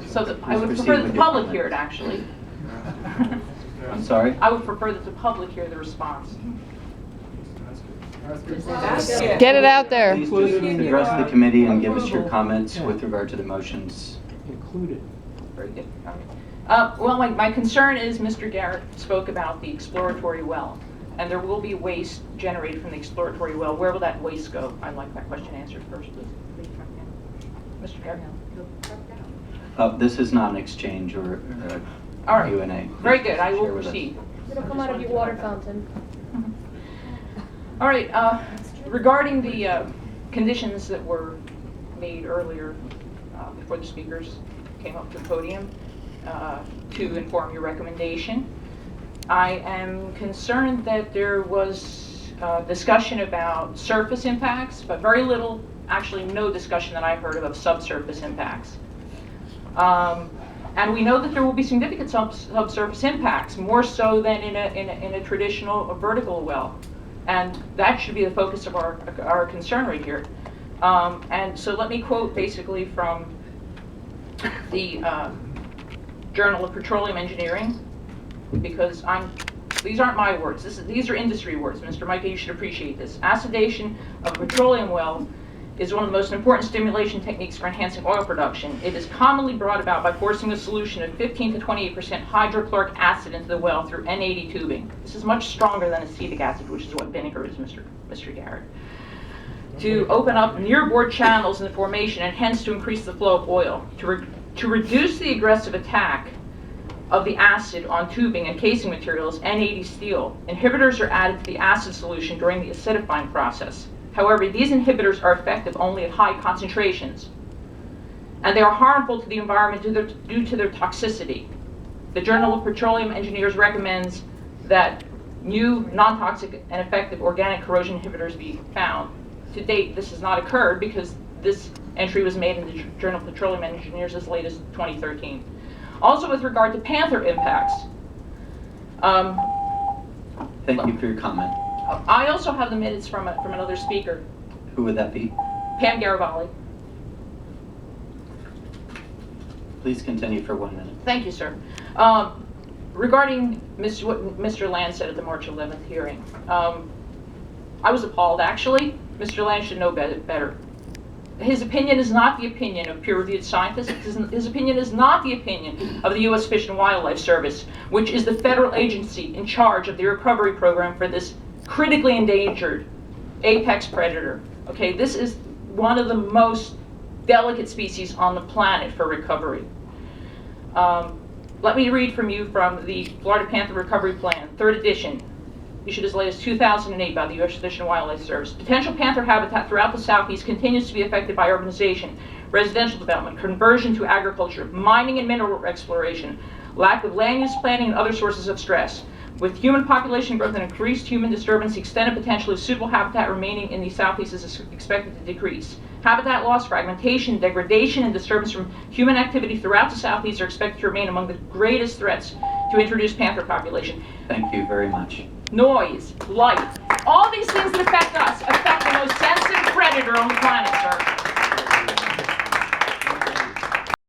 So I would prefer that the public hear it, actually. I'm sorry? I would prefer that the public hear the response. Get it out there. Please just address the committee and give us your comments with regard to the motions. Included. Very good. All right. Well, my concern is Mr. Garrett spoke about the exploratory well, and there will be waste generated from the exploratory well. Where will that waste go? I'd like that question answered first, please. Mr. Garrett. This is not an exchange or All right. Q&A. Very good. I Share will with us. proceed. It'll come out of your water fountain. All right. Regarding the conditions that were made earlier before the speakers came up to the podium to inform your recommendation, I am concerned that there was discussion about surface impacts, but very little, actually no discussion that I've heard of subsurface impacts. And we know that there will be significant subsurface impacts, more so than in a traditional vertical well. And that should be the focus of our concern right here. And so let me quote basically from the Journal of Petroleum Engineering, because these aren't my words. These are industry words. Mr. Micah, you should appreciate this. Acidation of a petroleum well is one of the most important stimulation techniques for enhancing oil production. It is commonly brought about by forcing a solution of 15 to 28% hydrochloric acid into the well through N80 tubing. This is much stronger than acetic acid, which is what vinegar is, Mr. Garrett. To open up nearboard channels in the formation and hence to increase the flow of oil. To reduce the aggressive attack of the acid on tubing and casing materials, N80 steel, inhibitors are added to the acid solution during the acidifying process. However, these inhibitors are effective only at high concentrations, and they are harmful to the environment due to their toxicity. The Journal of Petroleum Engineers recommends that new, non-toxic, and effective organic corrosion inhibitors be found. To date, this has not occurred because this entry was made in the Journal of Petroleum Engineers as late as 2013. Also, with regard to panther impacts, Thank you for your comment. I also have the minutes from another speaker, Who would that be? Pam Garibaldi. Please continue for 1 minute. Thank you, sir. Regarding what Mr. Land said at the March 11th hearing, I was appalled, actually. Mr. Land should know better. His opinion is not the opinion of peer-reviewed scientists. His opinion is not the opinion of the U.S. Fish and Wildlife Service, which is the federal agency in charge of the recovery program for this critically endangered apex predator. Okay, this is one of the most delicate species on the planet for recovery. Let me read from you from the Florida Panther Recovery Plan, 3rd edition, issued as late as 2008 by the U.S. Fish and Wildlife Service. Potential panther habitat throughout the Southeast continues to be affected by urbanization, residential development, conversion to agriculture, mining and mineral exploration, lack of land use planning, and other sources of stress. With human population growth and increased human disturbance, the extent and potentially suitable habitat remaining in the Southeast is expected to decrease. Habitat loss, fragmentation, degradation, and disturbance from human activity throughout the Southeast are expected to remain among the greatest threats to introduced panther population. Thank you very much. Noise, light, all these things that affect us affect the most sensitive predator on the planet, sir.